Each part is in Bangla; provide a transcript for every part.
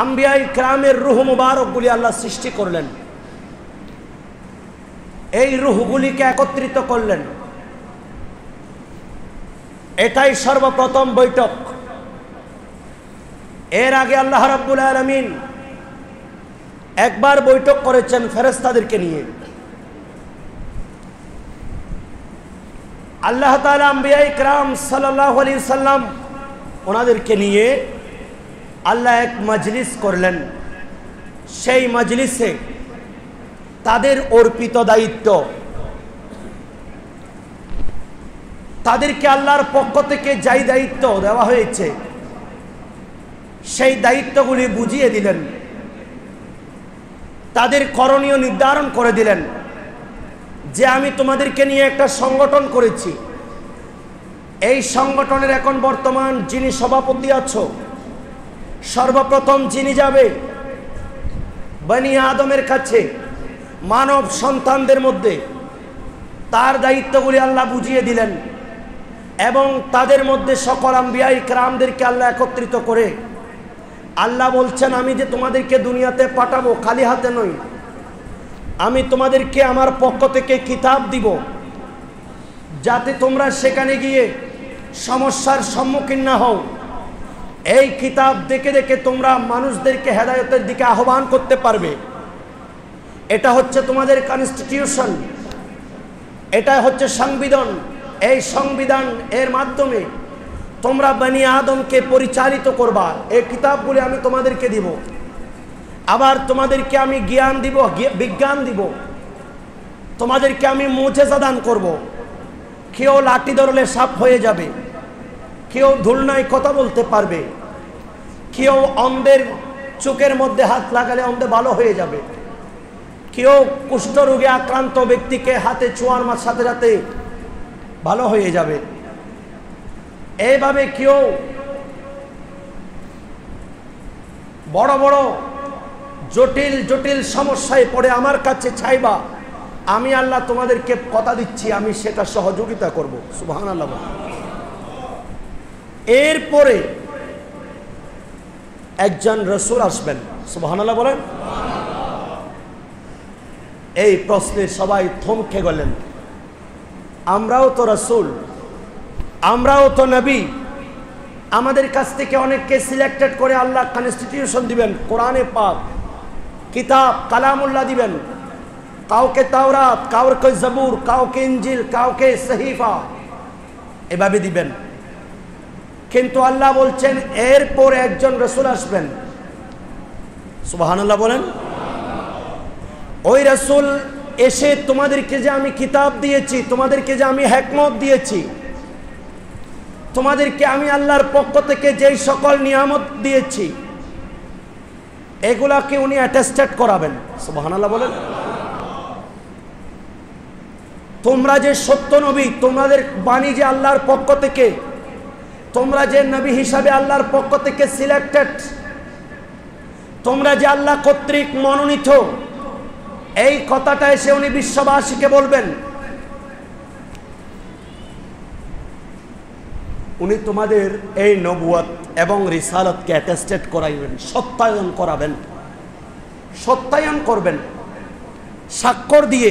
আম্বিয়া ইকরামের রূহ মুবারকগুলি আল্লাহ সৃষ্টি করলেন, এই রূহগুলিকে একত্রিত করলেন। এটাই সর্বপ্রথম বৈঠক। এর আগে আল্লাহ রাব্বুল আলামিন একবার বৈঠক করেছেন ফেরেশতাদেরকে নিয়ে। আল্লাহ তাআলা আম্বিয়া ইকরাম সাল্লাল্লাহু আলাইহি সাল্লাম ওনাদেরকে নিয়ে আল্লাহ এক মজলিস করলেন। সেই মজলিসে তাদের অর্পিত দায়িত্ব, তাদেরকে আল্লাহর পক্ষ থেকে যাই দায়িত্ব দেওয়া হয়েছে সেই দায়িত্বগুলি বুঝিয়ে দিলেন, তাদের করণীয় নির্ধারণ করে দিলেন যে আমি তোমাদেরকে নিয়ে একটা সংগঠন করেছি, এই সংগঠনের এখন বর্তমান যিনি সভাপতি আছো, সর্বপ্রথম যিনি যাবে বনি আদমের কাছে, মানব সন্তানদের মধ্যে, তার দায়িত্বগুলি আল্লাহ বুঝিয়ে দিলেন এবং তাদের মধ্যে সকল আম্বিয়া ইকরামদেরকে আল্লাহ একত্রিত করে আল্লাহ বলছেন আমি যে তোমাদেরকে দুনিয়াতে পাঠাবো খালি হাতে নই, আমি তোমাদেরকে আমার পক্ষ থেকে কিতাব দিব যাতে তোমরা সেখানে গিয়ে সমস্যার সম্মুখীন না হও। এই কিতাব দেখে দেখে তোমরা মানুষদেরকে হেদায়েতের দিকে আহ্বান করতে পারবে। এটা হচ্ছে তোমাদের কনস্টিটিউশন, এটা হচ্ছে সংবিধান। এই সংবিধান এর মাধ্যমে তোমরা বনি আদমকে পরিচালিত করবা। এই কিতাবগুলি আমি তোমাদেরকে দিব, আবার তোমাদেরকে আমি জ্ঞান দিব, বিজ্ঞান দিব, তোমাদেরকে আমি মুজিজা দান করব। কেউ লাঠি ধরলে সাপ হয়ে যাবে, কেউ ধুলনায় কথা বলতে পারবে, কেউ অন্ধের চোখের মধ্যে হাত লাগালে অন্ধে ভালো হয়ে যাবে, কেউ কুষ্ঠরোগে আক্রান্ত ব্যক্তিকে হাতে ছোঁয়ার সাথে সাথে ভালো হয়ে যাবে। এইভাবে কেউ বড় বড় জটিল জটিল সমস্যায় পড়ে আমার কাছে চাইবা, আমি আল্লাহ তোমাদেরকে কথা দিচ্ছি আমি সেটা সহযোগিতা করব। সুবহানাল্লাহ। এরপরে একজন রাসূল আসবেন। সুবহানাল্লাহ বলেন। এই প্রশ্নে সবাই থমকে গেলেন। আমরাও তো রাসূল, আমরাও তো নবী, আমাদের কাছ থেকে অনেককে সিলেক্টেড করে আল্লাহ কনস্টিটিউশন দিবেন, কোরআনে পাক কিতাব কালামুল্লাহ দিবেন, কাউকে তাওরাত, কাউকে জবুর, কাউকে ইনজিল, কাউকে সহিফা, এভাবে দিবেন। কিন্তু আল্লাহ বলছেন এরপর একজন রাসূল আসবেন। সুবহানাল্লাহ বলেন। ওই রাসূল এসে তোমাদেরকে যে আমি কিতাব দিয়েছি, তোমাদেরকে যে আমি হিকমত দিয়েছি, তোমাদেরকে আমি আল্লাহর পক্ষ থেকে যেই সকল নিয়ামত দিয়েছি এগুলাকে উনি অ্যাটেস্টেড করাবেন। সুবহানাল্লাহ বলেন। তোমরা যে সত্য নবী, তোমাদের বাণী যে আল্লাহর পক্ষ থেকে, তোমরা যে নবী হিসাবে আল্লাহর পক্ষ থেকে সিলেক্টেড, তোমরা যে আল্লাহ কর্তৃক মনোনীত, এই কথাটা এসে উনি বিশ্ববাসীকে বলবেন। উনি তোমাদের এই নবুয়ত এবং রিসালাতকে অ্যাটেস্টেড করাইবেন, সত্যায়ন করাবেন, সত্যায়ন করবেন। স্বাক্ষর দিয়ে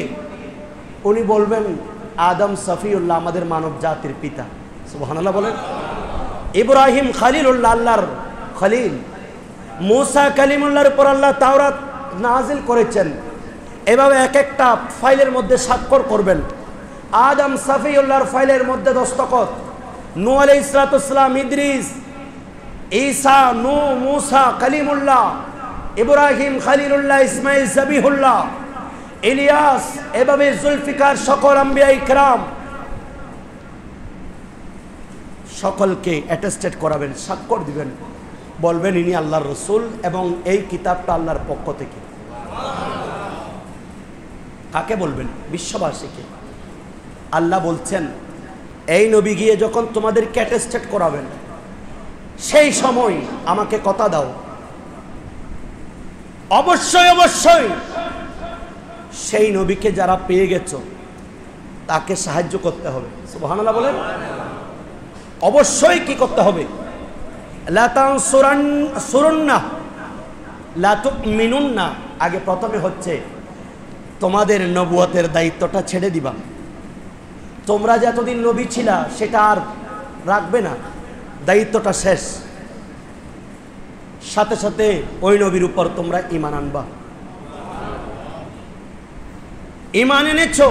উনি বলবেন আদম সফিউল্লাহ আমাদের মানব জাতির পিতা। সুবহানাল্লাহ বলেন। ইব্রাহিম খলিলুল্লাহ আল্লাহর খলিল, মুসা কালিমুল্লাহর উপর আল্লাহ তাওরাত নাজিল করেছেন। এভাবে এক একটা ফাইলের মধ্যে স্বাক্ষর করবেন। আদম সফিউল্লাহর ফাইলের মধ্যে দস্তখত, নূহ আলাইহিস সালাম, ইদ্রিস, ঈসা, নূহ, মুসা কালিমুল্লাহ, ইব্রাহিম খলিলুল্লাহ, ইসমাইল জবিহুল্লাহ, ইলিয়াস, এভাবে জুলফিকার, সকল আম্বিয়া ইকরাম সকলকে অ্যাটেস্টেড করাবেন, স্বাক্ষর দিবেন, বলবেন ইনি আল্লাহর রাসূল এবং এই কিতাবটা আল্লাহর পক্ষ থেকে। কাকে বলবেন? বিশ্ববাসীকে। আল্লাহ বলছেন এই নবী গিয়ে যখন তোমাদেরকে অ্যাটেস্টেড করাবেন সেই সময় আমাকে কথা দাও, অবশ্যই অবশ্যই সেই নবীকে যারা পেয়ে গেছো তাকে সাহায্য করতে হবে। সুবহানাল্লাহ বলেন। অবশ্যই কি করতে হবে? লা তানসুরান্না, লা তুমিনুন্না, আগে প্রথমে হচ্ছে তোমাদের নবুয়তের দায়িত্বটা ছেড়ে দিবা। তোমরা যে এতদিন নবী ছিলা সেটা আর রাখবে না, দায়িত্বটা শেষ। সাথে সাথে ওই নবীর উপর তোমরা ঈমান আনবা। ঈমান এনেছো,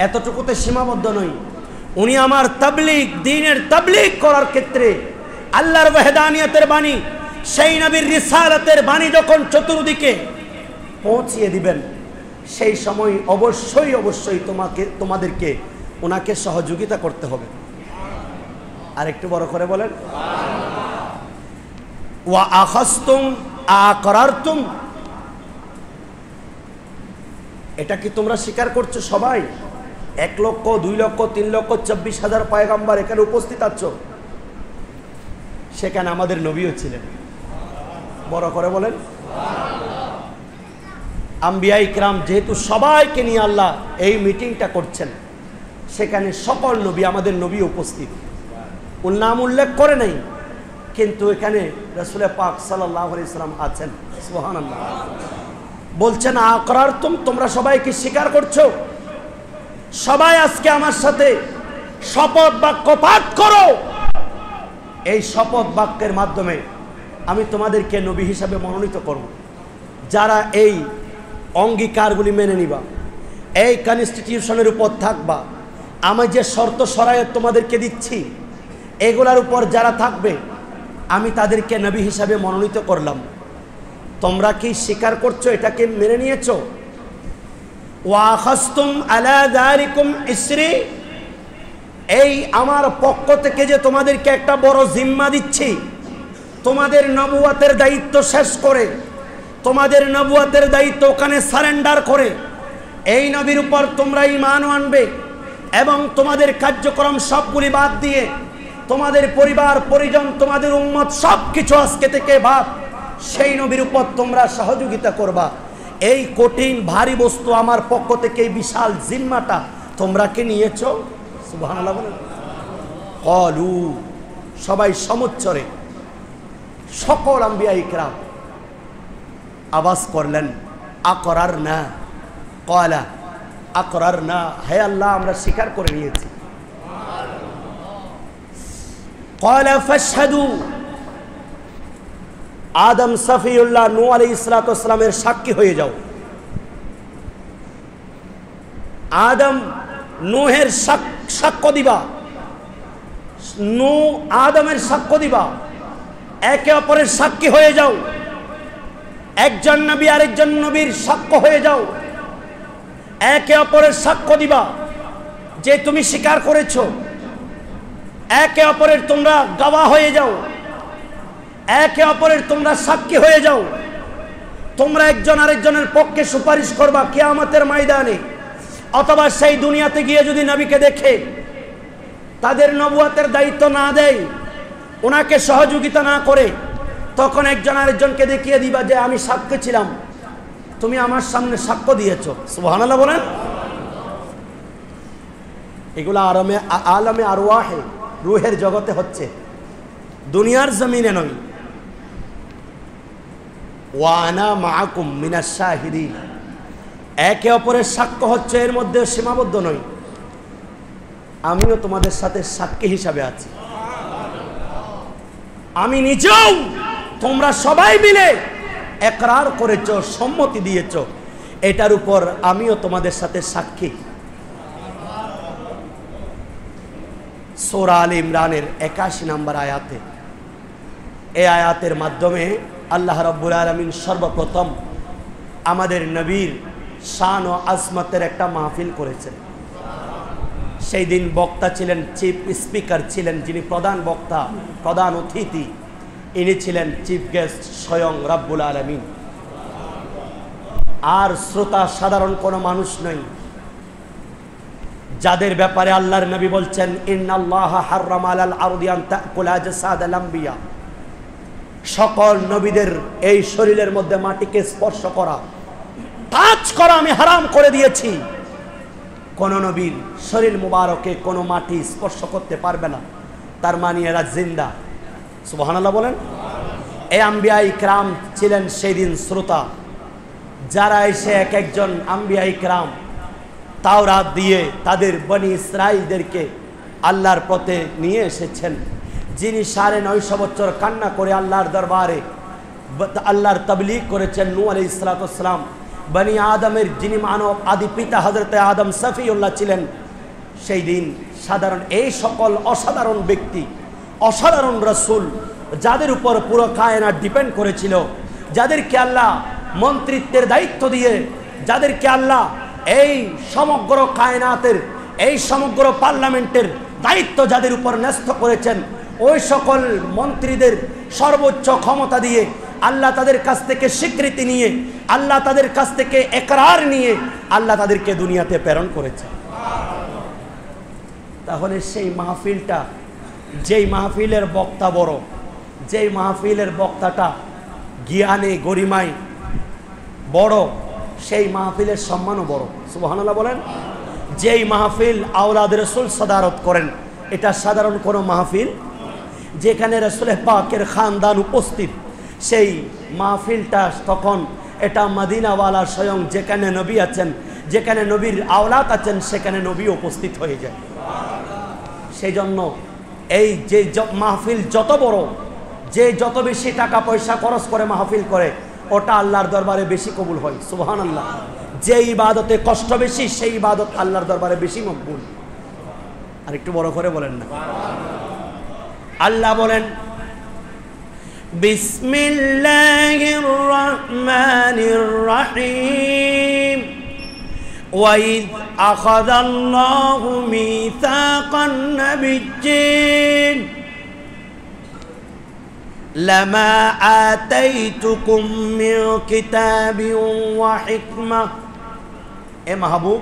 এতটুকুতে সীমাবদ্ধ নই। উনি আমার তাবলীগ, দ্বীনের তাবলীগ করার ক্ষেত্রে আল্লাহর ওয়াহদানিয়তের বাণী, সেই নবীর রিসালাতের বাণী যখন চতুর্দিকে পৌঁছিয়ে দিবেন, সেই সময় অবশ্যই অবশ্যই তোমাদেরকে ওনাকে সহযোগিতা করতে হবে। আর একটু বড় করে বলেন, ওয়া আখাযতুম আকরারতুম, এটা কি তোমরা স্বীকার করছো? সবাই 1 লক্ষ 2 লক্ষ 3 লক্ষ 24,000 পয়গম্বর এখানে উপস্থিত আছো, সেখানে আমাদের নবীও ছিলেন। বড় করে বলেন, আম্বিয়া ইকরাম যেহেতু সবাইকে নিয়ে আল্লাহ এই মিটিংটা করছেন, সেখানে সকল নবী, আমাদের নবী উপস্থিত। ওর নাম উল্লেখ করে নাই, কিন্তু এখানে রাসূল পাক সাল্লাল্লাহু আলাইহি সাল্লাম আছেন। সুবহানাল্লাহ। বলছেন আকরারতুম, তোমরা সবাই কি স্বীকার করছো? সবাই আজকে আমার সাথে শপথ বাক্য পাঠ করো। এই শপথ বাক্যের মাধ্যমে আমি তোমাদেরকে নবী হিসাবে মনোনীত করব। যারা এই অঙ্গীকারগুলি মেনে নিবা, এই কনস্টিটিউশনের উপর থাকবা, আমি যে শর্ত শরায়ত তোমাদেরকে দিচ্ছি এগুলার উপর যারা থাকবে, আমি তাদেরকে নবী হিসাবে মনোনীত করলাম। তোমরা কি স্বীকার করছো? এটাকে মেনে নিয়েছো? ওয়া আখাযতুম আলা যালিকুম ইসরি, এই আমার পক্ষ থেকে যে তোমাদেরকে একটা বড় জিম্মা দিচ্ছি, তোমাদের নবুয়তের দায়িত্ব শেষ করে, তোমাদের নবুয়তের দায়িত্ব ওখানে সারেন্ডার করে এই নবীর উপর তোমরা ঈমান আনবে এবং তোমাদের কার্যক্রম সবগুলি বাদ দিয়ে তোমাদের পরিবার পরিজন, তোমাদের উম্মত সবকিছু আজকে থেকে বাদ, সেই নবীর উপর তোমরা সহযোগিতা করবা। এই কঠিন ভারী বস্তু আমার পক্ষ থেকে এই বিশাল জিম্মাটা তোমরা কি নিয়েছো? সুবহানাল্লাহ বলেন। ক্বালু, সবাই সমুচ্চরে সকল আম্বিয়া ইকরাম আওয়াজ করলেন আকরারনা, ক্বালা আকরারনা, হে আল্লাহ আমরা স্বীকার করে নিয়েছি। ক্বালা ফাশহাদু, আদম সফিউল্লাহ নূহ আলাইহিস সালাতু ওয়াস সালামের সাক্ষী হয়ে যাও। আদম নূহের সাক্ষ্য দিবা, নূহ আদমের সাক্ষ্য দিবা, একে অপরের সাক্ষী হয়ে যাও। একজন নবী আরেকজন নবীর সাক্ষ্য হয়ে যাও, একে অপরের সাক্ষ্য দিবা যে তুমি স্বীকার করেছো। একে অপরের তোমরা গাওয়া হয়ে যাও, একে অপরের তোমরা সাক্ষী হয়ে যাও। তোমরা একজন আরেকজনের পক্ষে সুপারিশ করবা কিয়ামতের ময়দানে, অথবা সেই দুনিয়াতে গিয়ে যদি নবীকে দেখে তাদের নবুয়তের দায়িত্ব না দেয়, ওনাকে সহযোগিতা না করে, তখন একজন আরেকজনকে দেখিয়ে দিবা যে আমি সাক্ষী ছিলাম, তুমি আমার সামনে সাক্ষ্য দিয়েছো। সুবহানাল্লাহ বলেন। এগুলো আলমে আরওয়াহে, রুহের জগতে হচ্ছে, দুনিয়ার জমিনে নয়। ওয়া আনা মাআকুম মিনাশ শাহিদিন, একে অপরের সাক্ষ্য হচ্ছে, এর মধ্যে সীমাবদ্ধ নয়, আমিও তোমাদের সাথে সাক্ষী হিসাবে আছি। আমি নিজেও, তোমরা সবাই মিলে একরার করেছো, সম্মতি দিয়েছো, এটার উপর আমিও তোমাদের সাথে সাক্ষী। সূরা আলে ইমরানের 81 নম্বর আয়াতে, এই আয়াতের মাধ্যমে আল্লাহ রাব্বুল আলামিন সর্বপ্রথম আমাদের নবীর শান ও আজমতের একটা মাহফিল করেছেন। সেই দিন বক্তা ছিলেন, চিফ স্পিকার ছিলেন, যিনি প্রধান বক্তা, প্রধান অতিথি, ইনি ছিলেন চিফ গেস্ট স্বয়ং রাব্বুল আলামিন। আর শ্রোতা সাধারণ কোনো মানুষ নয়, যাদের ব্যাপারে আল্লাহর নবী বলছেন ইন্নাল্লাহা হাররামা আলাল আরদি আন তাকুলা জাসাদাল আম্বিয়া, সকল নবীদের এই শরীরের মধ্যে মাটিকে স্পর্শ করা, টাচ করা আমি হারাম করে দিয়েছি। কোন নবীর শরীর মুবারকে কোনো মাটি স্পর্শ করতে পারবে না, তার মানে এরা জিন্দা। সুবহানাল্লাহ বলেন। এই আম্বিয়া ইকরাম ছিলেন সেই দিন শ্রোতা, যারা এসে এক একজন আম্বিয়া ইকরাম তাওরাত দিয়ে তাদের বনি ইসরাঈলদেরকে আল্লাহর পথে নিয়ে এসেছেন। যিনি 950 বছর কান্না করে আল্লাহর দরবারে আল্লাহর তাবলীগ করেছেন, নূহ আলাইহিস সালাতু ওয়াস সালাম, বনি আদমের যিনি মানব আদি পিতা হযরতে আদম সফিউল্লাহ ছিলেন। সেই দিন সাধারণ এই সকল অসাধারণ ব্যক্তি, অসাধারণ রাসূল, যাদের উপর পুরো কায়নাত ডিপেন্ড করেছিল, যাদেরকে আল্লাহ মন্ত্রিত্বের দায়িত্ব দিয়ে, যাদেরকে আল্লাহ এই সমগ্র কায়নাতের, এই সমগ্র পার্লামেন্টের দায়িত্ব যাদের উপর ন্যস্ত করেছেন, ওই সকল মন্ত্রীদের সর্বোচ্চ ক্ষমতা দিয়ে আল্লাহ তাদের কাছ থেকে স্বীকৃতি নিয়ে, আল্লাহ তাদের কাছ থেকে একরার নিয়ে আল্লাহ তাদেরকে দুনিয়াতে প্রেরণ করেছে। তাহলে সেই মাহফিলটা, যেই মাহফিলের বক্তা বড়, যেই মাহফিলের বক্তাটা জ্ঞানে গরিমায় বড়, সেই মাহফিলের সম্মানও বড়। সুবহানাল্লাহ বলেন। যেই মাহফিল আওলাদ রাসূল সাদারত করেন, এটা সাধারণ কোনো মাহফিল, যেখানে রাসূল পাকের খানদান উপস্থিত, সেই মাহফিলটা তখন এটা মদিনাওয়ালা স্বয়ং, যেখানে নবী আছেন, যেখানে নবীর আওলাদ আছেন, সেখানে নবী উপস্থিত হয়ে যায়। সেই জন্য এই যে মাহফিল যত বড়, যে যত বেশি টাকা পয়সা খরচ করে মাহফিল করে, ওটা আল্লাহর দরবারে বেশি কবুল হয়। সুবহানাল্লাহ। যে ইবাদতে কষ্ট বেশি, সেই ইবাদত আল্লাহর দরবারে বেশি মকবুল। আর একটু বড় করে বলেন না। আল্লাহ বলেন, বিসমিল্লাহির রহমানির রহিম, وَإِذْ أَخَذَ اللَّهُ مِيثَاقَ النَّبِيِّينَ لَمَا آتَيْتُكُم مِّن كِتَابٍ وَحِكْمَةٍ। ए महबूब,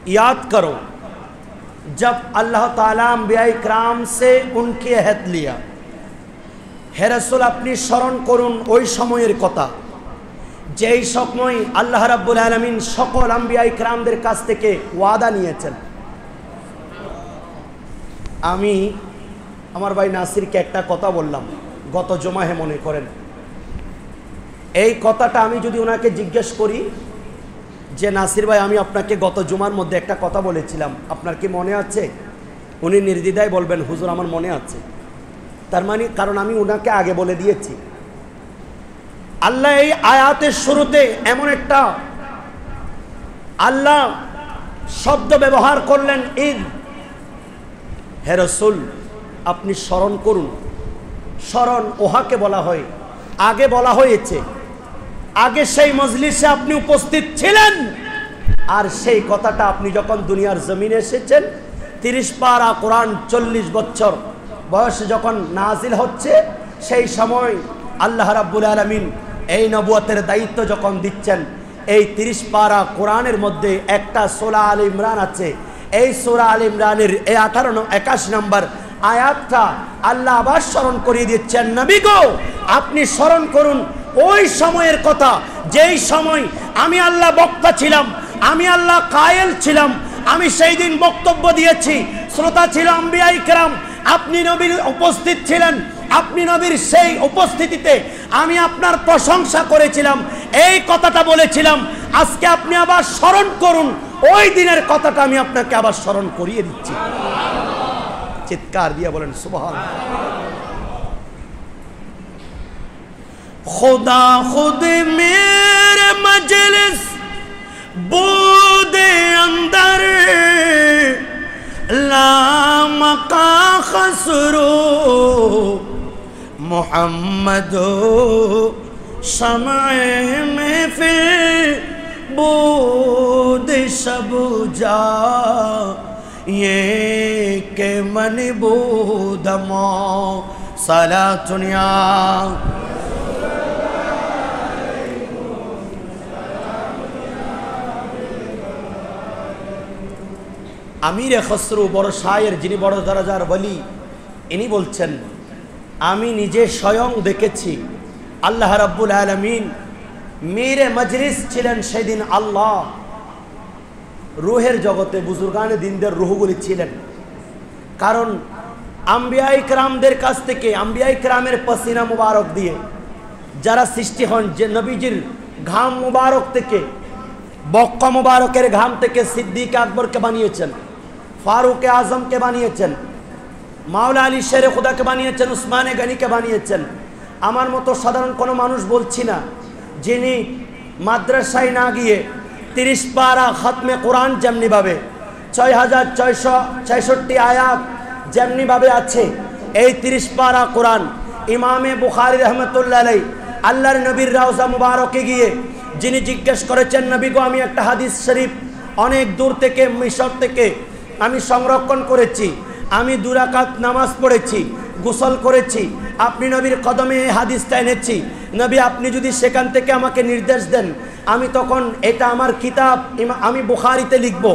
याद करो जब अल्लाह ताला अंबिया इकराम से उनकी अहद लिया। হে রাসূল, আপনি স্মরণ করুন ওই সময়ের কথা, যেই সময় আল্লাহ রাব্বুল আলামিন সকল আম্বিয়া ইকরামদের কাছ থেকে ওয়াদা নিয়েছেন। আমি আমার ভাই নাসিরকে একটা কথা বললাম গত জুমাহে, মনে করেন এই কথাটা আমি যদি ওনাকে জিজ্ঞেস করি যে নাসির ভাই, আমি আপনাকে গত জুমার মধ্যে একটা কথা বলেছিলাম, আপনার কি মনে আছে? উনি নির্দ্বিধায় বলবেন, হুজুর আমার মনে আছে। তার মানে কারণ আমি ওনাকে আগে বলে দিয়েছি। আল্লাহ এই আয়াতের শুরুতে এমন একটা আল্লাহ শব্দ ব্যবহার করলেন, ঈদ। হে রাসূল, আপনি স্মরণ করুন। স্মরণ ওহাকে বলা হয়, আগে বলা হয়েছে, আগে সেই মজলিসে আপনি উপস্থিত ছিলেন। আর সেই কথাটা আপনি যখন দুনিয়ার জমিনে এসেছেন, 30 পারা কোরআন 40 বছর বয়সে যখন নাজিল হচ্ছে, সেই সময় আল্লাহ রাব্বুল আলামিন এই নবুয়তের দায়িত্ব যখন দিচ্ছেন, এই 30 পারা কোরআনের মধ্যে একটা সূরা আল ইমরান আছে। এই সূরা আল ইমরানের এই 81 নম্বর আয়াতটা আল্লাহ আবার স্মরণ করিয়ে দিচ্ছেন, নবী গো, আপনি স্মরণ করুন ওই সময়ের কথা, যেই সময় আমি আল্লাহ বক্তা ছিলাম, আমি আল্লাহ কায়েল ছিলাম, আমি সেই দিন বক্তব্য দিয়েছি, শ্রোতা ছিল আম্বিয়া ইকরাম, আপনি নবীর উপস্থিত ছিলেন, আপনি নবীর সেই উপস্থিতিতে আমি আপনার প্রশংসা করেছিলাম, এই কথাটা বলেছিলাম। আজকে আপনি আবার স্মরণ করুন ওই দিনের কথাটা, আমি আপনাকে আবার স্মরণ করিয়ে দিচ্ছি। চিৎকার দিয়ে বলেন সুবহানাল্লাহ। खुदा खुद मेरे मजलिस बूदे अंदर लामका खसरो मोहम्मद शमए में फिर बूद सब जा ये के मन बूदमो सलातुनिया। আমির খসরু, বড় শায়ের, যিনি বড় দরজার ওলি, ইনি বলছেন, আমি নিজে স্বয়ং দেখেছি আল্লাহ রাব্বুল আলামিন মেরে মজলিস ছিলেন সেদিন। আল্লাহ রুহের জগতে বুজুর্গানে দিনদের রুহগুলি ছিলেন, কারণ আম্বিয়াই কেরামদের কাছ থেকে, আম্বিয়াই কেরামের পসিনা মুবারক দিয়ে যারা সৃষ্টি হন, যে নবীজির ঘাম মুবারক থেকে, বক্কা মুবারকের ঘাম থেকে সিদ্দিক আকবরকে বানিয়েছেন, ফারুক আজমকে বানিয়েছেন, মাওলা আলী শেরে খুদাকে বানিয়েছেন, উসমানে গনিকে বানিয়েছেন। আমার মতো সাধারণ কোনো মানুষ বলছি না, যিনি মাদ্রাসায় না গিয়ে 30 পারা খতমে কোরআন যেমনিভাবে 6666 আয়াত যেমনিভাবে আছে, এই 30 পারা কোরআন ইমামে বুখারী রহমতুল্লাহ আলাইহি আল্লাহর নবীর রওজা মুবারকে গিয়ে যিনি জিজ্ঞেস করেছেন, নবী গো আমি একটা হাদিস শরীফ অনেক দূর থেকে মিশর থেকে আমি সংরক্ষণ করেছি, আমি 2 রাকাত নামাজ পড়েছি, গোসল করেছি, আপনি নবীর কদমে এই হাদিসটা এনেছি, নবী আপনি যদি সেখান থেকে আমাকে নির্দেশ দেন, আমি তখন এটা আমার কিতাব আমি বুখারীতে লিখব।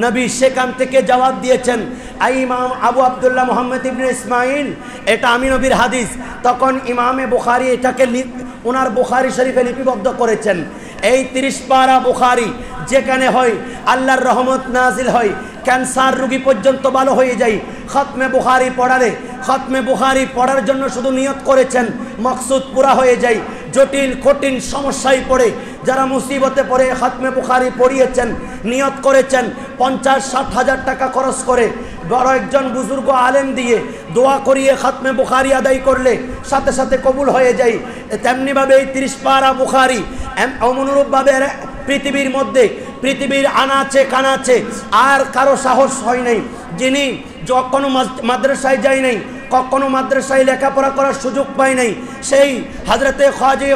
নবী সেখান থেকে জবাব দিয়েছেন, ইমাম আবু আবদুল্লাহ মুহাম্মদ ইবনে ইসমাইল, এটা আমি নবীর হাদিস। তখন ইমামে বুখারী এটাকে ওনার বুখারী শরীফে লিপিবদ্ধ করেছেন। এই 30 পারা বুখারী যেখানে হয় আল্লাহর রহমত নাজিল হয়, ক্যান্সার রোগী পর্যন্ত ভালো হয়ে যায়। খতমে বুখারী পড়ালে, খতমে বুখারী পড়ার জন্য শুধু নিয়ত করেছেন, মকসুদ পুরা হয়ে যায়। জটিল কঠিন সমস্যায় পড়ে যারা মুসিবতে পড়ে খতমে বুখারী পড়িয়েছেন, নিয়ত করেছেন 50-60 হাজার টাকা খরচ করে বড় একজন বুজুর্গ আলেম দিয়ে দোয়া করিয়ে খতমে বুখারী আদায় করলে সাথে সাথে কবুল হয়ে যায়। তেমনিভাবে এই 30 পারা বুখারী অনুরূপভাবে পৃথিবীর মধ্যে, পৃথিবীর আনাচে কানাচে আর কারো সাহস হয় নাই, যিনি কখনো মাদ্রাসায় যায় নাই, কখনো মাদ্রাসায় লেখাপড়া করার সুযোগ পায় নাই, সেই হযরতে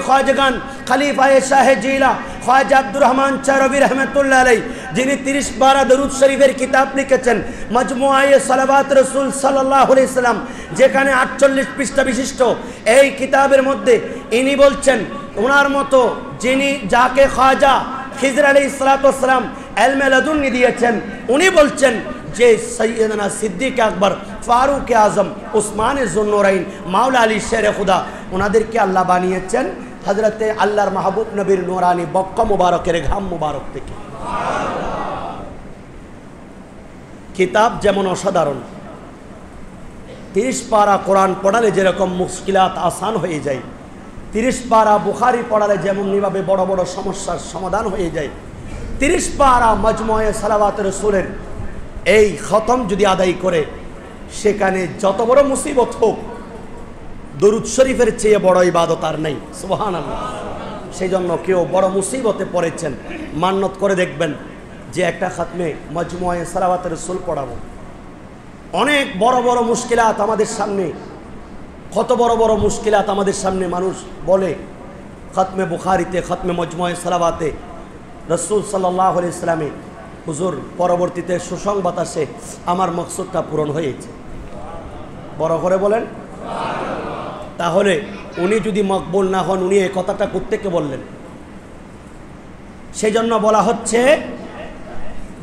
খাজগান খলিফায়ে শাহে জিলা খ্বাজা আব্দুর রহমান চারবি রহমতুল্লাহ আলাইহি, যিনি 30 পারা দরুদ শরীফের কিতাব লিখেছেন, মজমুআয়ে সালাওয়াত রাসূল সাল্লাল্লাহু আলাইহি সাল্লাম, যেখানে 48 পৃষ্ঠা বিশিষ্ট এই কিতাবের মধ্যে ইনি বলছেন, ওনার মতো যিনি যাকে খ্বাজা খিজর আলাইহিস সালাতু ওয়াস সালাম ইলমে লাদুন্নি দিয়েছেন, উনি বলছেন যে সৈয়দনা সিদ্দিক আকবর, ফারুক আজম, উসমানে যুন্নুরাইন, মাওলা আলী শেরে খুদা, ওনাদেরকে আল্লাহ বানিয়েছেন হযরতে আল্লাহর মাহবুব নবীর নূরানি বক্কা মুবারকের ঘাম মুবারক থেকে। কিতাব যেমন অসাধারণ, 30 পারা কোরআন পড়ালে যেরকম মুশকিলাত আসান হয়ে যায়, 30 পারা বুখারী পড়ালে যেমনভাবে বড় বড় সমস্যার সমাধান হয়ে যায়, 30 পারা মজমুআয়ে সালাওয়াত রাসূলের এই খতম যদি আদায় করে, সেখানে যত বড় মুসিবত হোক, দরুদ শরীফের চেয়ে বড় ইবাদত আর নেই। সুবহানাল্লাহ। সেই জন্য কেউ বড় মুসিবতে পড়েছেন, মান্নত করে দেখবেন যে একটা খাতমে মজমুআয়ে সালাওয়াত রাসূল পড়াবো। অনেক বড় বড় মুশকিলাত আমাদের সামনে, কত বড় বড় মুশকিলাত আমাদের সামনে মানুষ বলে, খতমে বুখারীতে, খতমে মজমুআয়ে সালাওয়াতে রাসূল সাল্লাল্লাহু আলাইহি সাল্লামে, হুজুর পরবর্তীতে সুসংবাদ আসে আমার মকসুদটা পূরণ হয়েছে। বড় করে বলেন। তাহলে উনি যদি মকবুল না হন, উনি এই কথাটা কোত্থেকে বললেন? সেই জন্য বলা হচ্ছে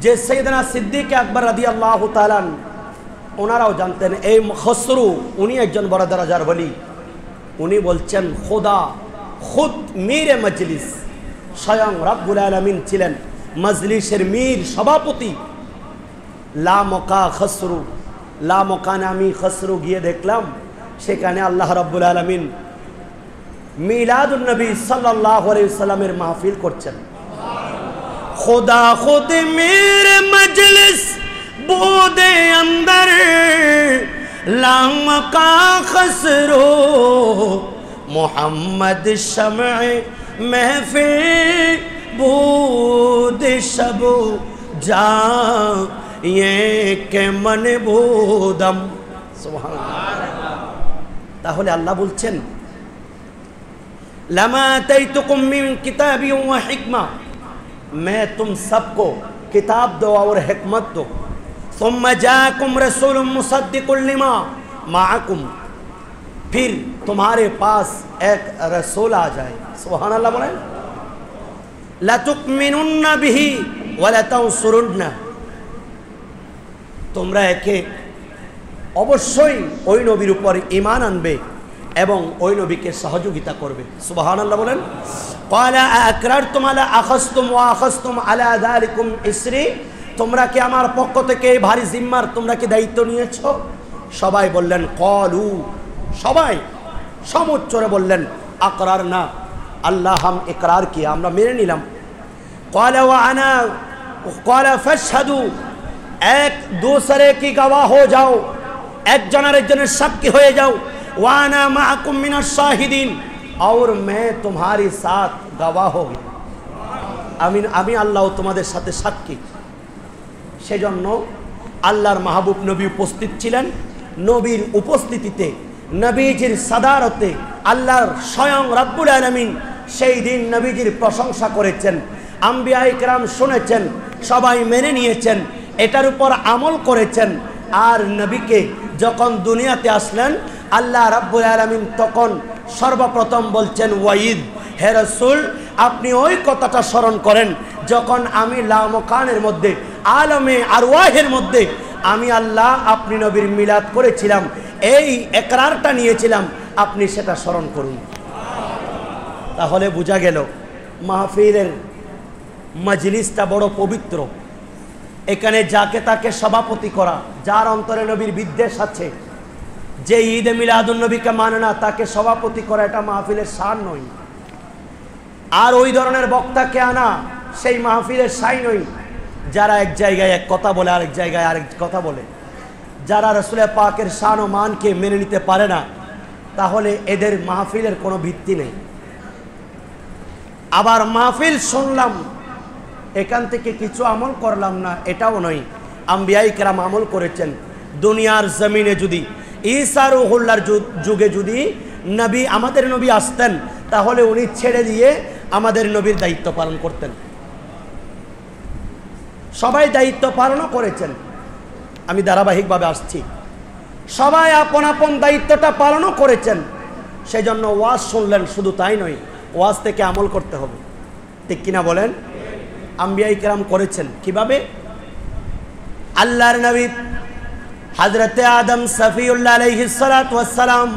যে সৈয়দনা সিদ্দিক আকবর রাদিয়াল্লাহু তাআলা ওনারাও জানতেন এই খসরু, উনি একজন বড় দরজার ওলি। উনি বলছেন খোদা খুদ মীরে মজলিস, স্বয়ং রব্বুল আলামিন ছিলেন মজলিসের মীর, সভাপতি। লা মকা খসরু, লা মকানে আমি খসরু গিয়ে দেখলাম, সেখানে আল্লাহ রব্বুল আলামিন মিলাদুন নবী সাল্লাল্লাহু আলাইহি ওয়াসাল্লামের মাহফিল করছেন। খোদা খুদ মেরে মজলিস বুদে अंदर ला मका खसरो मोहम्मद शमअ महफिल बुद शब जा ये के मन बुदम। सुबहानाल्लाह। তাহলে আল্লাহ বলছেন लमा तैतुकुम मिन किताबि व हिकमा, मैं तुम सबको किताब दो और हिकमत दो। सुम्मा जाकुम रसूलुम मुसद्दिकुल लिमा माअकुम, फिर तुम्हारे पास एक रसूल आ जाए। सुभान अल्लाह बोलें। लतुकमिनुन्न बिही व लतंसुरुन्न, তোমরা একে অবশ্যই ওই নবীর উপর ঈমান আনবে এবং ওই নবীকে সহযোগিতা করবে। সুবহানাল্লাহ বলেন। ক্বালা আকরারতুম আলা আখাযতুম ওয়া আখাযতুম আলা যালিকুম ইসরি, তোমরা কি আমার পক্ষ থেকে এই ভারী জিম্মার তোমরা কি দায়িত্ব নিয়েছো? সবাই বললেন কলু, সবাই সমুচ্চরে বললেন আকরার না, আল্লাহ হাম ইকরার কিয়া, আমরা মেনে নিলাম। ক্বালা ওয়া আনা ক্বালা ফাশহাদু, এক दूसरे की गवाह हो जाओ, একজন আরেকজনের সাক্ষী হয়ে যাও। ওয়া আনা মাআকুম মিনাশ শাহিদিন, और मैं तुम्हारे साथ गवाह हो गया, আমি আল্লাহ তোমাদের সাথে সাক্ষী। সেজন্য আল্লাহর মাহবুব নবী উপস্থিত ছিলেন। নবীর উপস্থিতিতে, নবীজির সাদারতে আল্লাহর স্বয়ং রব্বুল আলামিন সেই দিন নবীজির প্রশংসা করেছেন। আম্বিয়া ইকরাম শুনেছেন, সবাই মেনে নিয়েছেন, এটার উপর আমল করেছেন। আর নবীকে যখন দুনিয়াতে আসলেন আল্লাহ রব্বুল আলামিন তখন সর্বপ্রথম বলছেন ওয়াইদ, হে রাসূল আপনি ওই কথাটা স্মরণ করেন যখন আমি লামকানের মধ্যে, আলমে আরওয়াহের মধ্যে আমি আল্লাহ আপনি নবীর মিলাদ করেছিলাম, এই ইকরারটা নিয়েছিলাম, আপনি সেটা স্মরণ করুন। তাহলে বোঝা গেল মাহফিলের মজলিসটা বড় পবিত্র। এখানে যাকে তাকে সভাপতি করা, যার অন্তরে নবীর বিদ্বেষ আছে, যে ঈদে মিলাদুন নবীকে মানে না, তাকে সভাপতি করা এটা মাহফিলের শান নয়। আর ওই ধরনের বক্তাকে আনা সেই মাহফিলের শান নয়, যারা এক জায়গায় এক কথা বলে আরেক জায়গায় আরেক কথা বলে, যারা রাসূল পাকের শান ও মানকে মেনে নিতে পারে না, তাহলে এদের মাহফিলের কোনো ভিত্তি নেই। আবার মাহফিল শুনলাম, এখান থেকে কিছু আমল করলাম না, এটাও নয়। আম্বিয়া ইকরাম আমল করেছেন। দুনিয়ার জমিনে যদি ঈসা রূহুল্লাহর যুগে যদি নবী, আমাদের নবী আসতেন, তাহলে উনি ছেড়ে দিয়ে আমাদের নবীর দায়িত্ব পালন করতেন। সবাই দায়িত্ব পালনও করেছেন, আমি ধারাবাহিকভাবে আসছি। সবাই আপন আপন দায়িত্বটা পালনও করেছেন। সেই জন্য ওয়াজ শুনলেন, শুধু তাই নয়, ওয়াজ থেকে আমল করতে হবে, ঠিক কিনা বলেন? আম্বিয়া ইকরাম করেছেন কিভাবে? আল্লাহর নবী হযরতে আদম সফিউল্লাহ আলাইহিস সালাতু ওয়াস সালাম,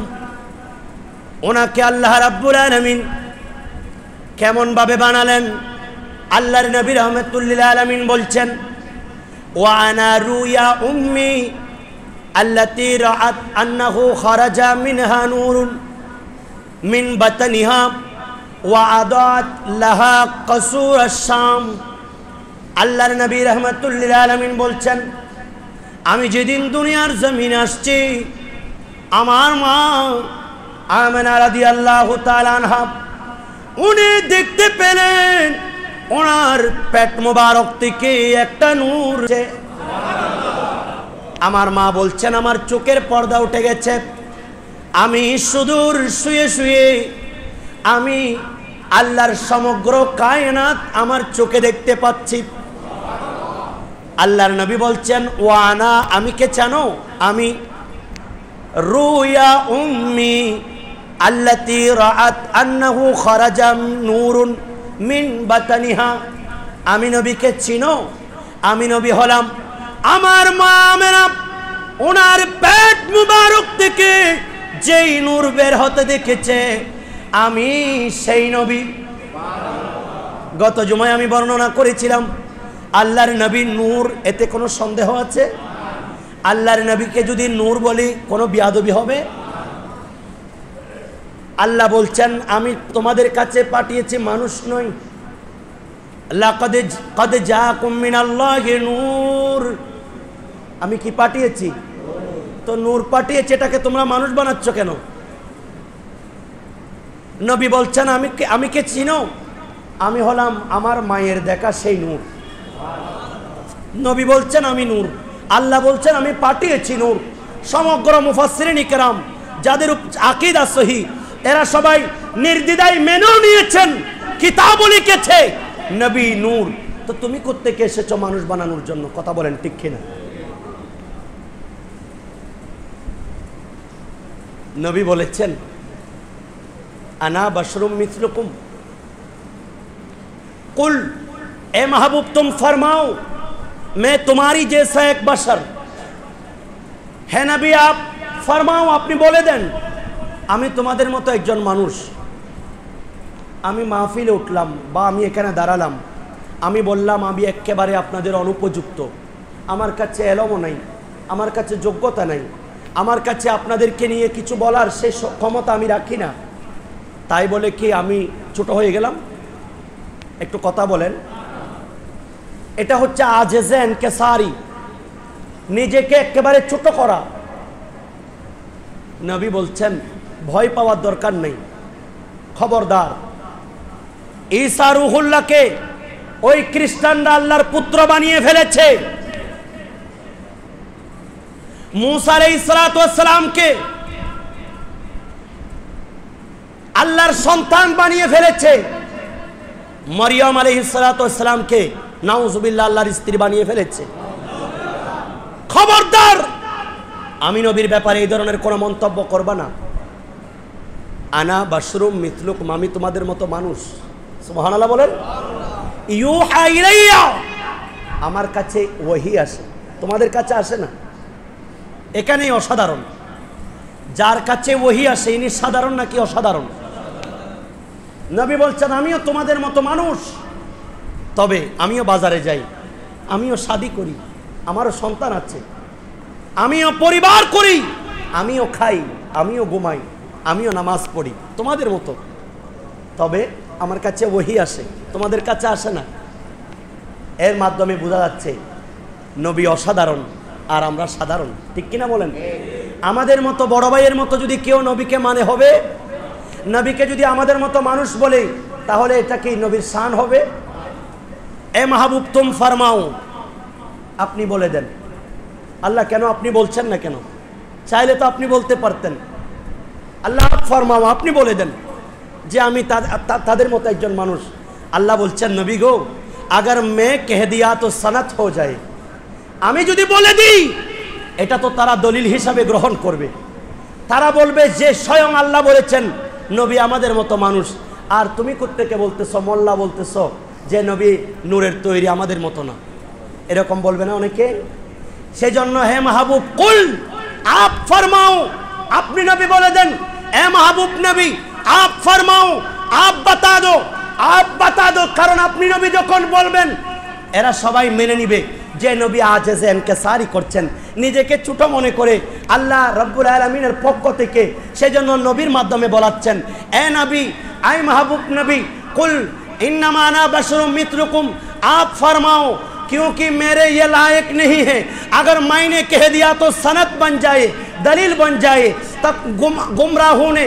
ওনাকে আল্লাহ রাব্বুল আলামিন কেমন ভাবে বানালেন? আল্লাহর নবী রাহমাতুল লিল আলামিন বলছেন ওয়া আনা রুয়া উম্মি আল্লাতী রাআত আন্নাহু খারাজা মিনহা নূরুন মিন বাতনিহা ওয়া আদাত লাহা কসুর আশ-শাম। আল্লাহর নবী রাহমাতুল লিল আলামিন বলছেন, আমি যেদিন দুনিয়ার জমিনে আসছি, আমার মা আমেনা রাদিয়াল্লাহু তাআলা আনহা উনি দেখতে পেলেন ওনার পেট মোবারক থেকে একটা নূর। আমার মা বলছেন আমার চোখের পর্দা উঠে গেছে, আমি সুদূর শুয়ে শুয়ে আমি আল্লাহর সমগ্র কায়নাত আমার চোখে দেখতে পাচ্ছি। আল্লাহর নবী বলছেন ওয়ানা, আমি কে জানো? আমি রুয়া উম্মি আল্লাতী রাআত আন্নাহু খারাজা নূরুন মিন বাতানিহা। আমি নবীকে চিনো? আমি নবী হলাম আমার মা আমেনা, ওনার পেট মুবারক থেকে যেই নূর বের হতে দেখেছে, আমি সেই নবী। গত জুমায় আমি বর্ণনা করেছিলাম আল্লাহর নবী নূর, এতে কোনো সন্দেহ আছে? আল্লাহর নবীকে যদি নূর বলি কোনো বিয়াদবি হবে? আল্লাহ বলছেন আমি তোমাদের কাছে পাঠিয়েছি মানুষ নই, লাকাদ জাআকুম মিনাল্লাহি নূর। আমি কি পাঠিয়েছি? তো নূর পাঠিয়েছি, এটাকে তোমরা মানুষ বানাচ্ছ কেন? নবী বলছেন আমি কে চিনো? আমি হলাম আমার মায়ের দেখা সেই নূর। নবী বলছেন আমি নূর, আল্লাহ বলছেন আমি পাঠিয়েছি নূর। সমগ্র মুফাসসিরিন ইকরাম যাদের আকীদা সহিহ, এরা সবাই নির্দ্বিধায় মেনেও নিয়েছেন, কিতাবও লিখেছে নবী নূর। তো তুমি কোত্থেকে এসেছো মানুষ বানানোর জন্য? কথা বলেন ঠিক কিনা? নবী বলেছেন আনা বশরুম মিসলুকুম, कुल ए महबूब तुम फरमाओ मैं तुम्हारी जैसा एक बशर है। नबी आप फरमाओ, আপনি বলে দেন আমি তোমাদের মতো একজন মানুষ। আমি মাহফিলে উঠলাম বা আমি এখানে দাঁড়ালাম, আমি বললাম আমি একেবারে আপনাদের অনুপযুক্ত, আমার কাছে এলমও নাই, আমার কাছে যোগ্যতা নাই, আমার কাছে আপনাদেরকে নিয়ে কিছু বলার সেই ক্ষমতা আমি রাখি না, তাই বলে কি আমি ছোট হয়ে গেলাম? একটু কথা বলেন। এটা হচ্ছে আজেজে ইনকিসারি, নিজেকে একেবারে ছোট করা। নবী বলছেন ভয় পাওয়ার দরকার নেই, খবরদার। ঈসা রূহুল্লাহকে ওই খ্রিস্টানরা আল্লাহর পুত্র বানিয়ে ফেলেছে। মূসা আলাইহিস সালাতু ওয়াস সালামকে আল্লাহর সন্তান বানিয়ে ফেলেছে। মরিয়ম আলাইহিস সালাতু ওয়াস সালামকে নাউজুবিল্লাহ আল্লাহর স্ত্রী বানিয়ে ফেলেছে। খবরদার, আমি নবীর ব্যাপারে এই ধরনের কোনো মন্তব্য করবা না। আনা বাশরুম মিথলুকুম, আমি তোমাদের মতো মানুষ। সুবহানাল্লাহ বলেন। ইউহা ইলাইয়া, আমার কাছে ওহী আসে, তোমাদের কাছে আসে না। এখানেই অসাধারণ, যার কাছে ওহী আসে ইনি সাধারণ নাকি অসাধারণ? নবী বলছেন আমিও তোমাদের মতো মানুষ, তবে আমিও বাজারে যাই, আমিও শাদী করি, আমারও সন্তান আছে, আমিও পরিবার করি, আমিও খাই, আমিও ঘুমাই, আমিও নামাজ পড়ি তোমাদের মতো, তবে আমার কাছে ওহী আসে, তোমাদের কাছে আসে না। এর মাধ্যমে বোঝা যাচ্ছে নবী অসাধারণ আর আমরা সাধারণ, ঠিক কিনা বলেন? আমাদের মতো বড় ভাইয়ের মতো যদি কেউ নবীকে মানে হবে, নবীকে যদি আমাদের মতো মানুষ বলে, তাহলে এটা কি নবীর শান হবে? এ মাহবুব তুম ফরমাও, আপনি বলে দেন। আল্লাহ কেন আপনি বলছেন না কেন? চাইলে তো আপনি বলতে পারতেন। আল্লাহ ফরমাও, আপনি বলে দেন যে আমি তাদের মতো একজন মানুষ। আল্লাহ বলছেন নবী গো, আগার মে কহ দিয়া তো সনাত হো যায়, আমি যদি বলে দিই এটা তো তারা দলিল হিসাবে গ্রহণ করবে। তারা বলবে যে স্বয়ং আল্লাহ বলেছেন নবী আমাদের মতো মানুষ, আর তুমি কোত্থেকে বলতেছো, মোল্লা বলতেছো যে নবী নূরের তৈরি, আমাদের মতো না। এরকম বলবে না অনেকে? সেই জন্য হে মাহবুব কুল, আপ ফরমাও, আপনি নবী বলে দেন। এ মাহবুব নবী আপ ফরমাও, আপ বাতা দো, আপ বাতা দো। কারণ আপনি নবী যখন বলবেন এরা সবাই মেনে নিবে যে নবী আজেজে ইনকিসারি করছেন, নিজেকে ছোট মনে করে আল্লাহ রব্বুল আলামিনের পক্ষ থেকে, সেজন্য নবীর মাধ্যমে বলাচ্ছেন এ নবী, আই মাহবুব নবী, কুল इन्नमा अना बशरुम मिथलुकुम, आप फरमाओ क्योंकि मेरे ये लायक नहीं है। अगर मैंने कह दिया तो सनत बन जाए, दलील बन जाए, तब गुमराहों ने,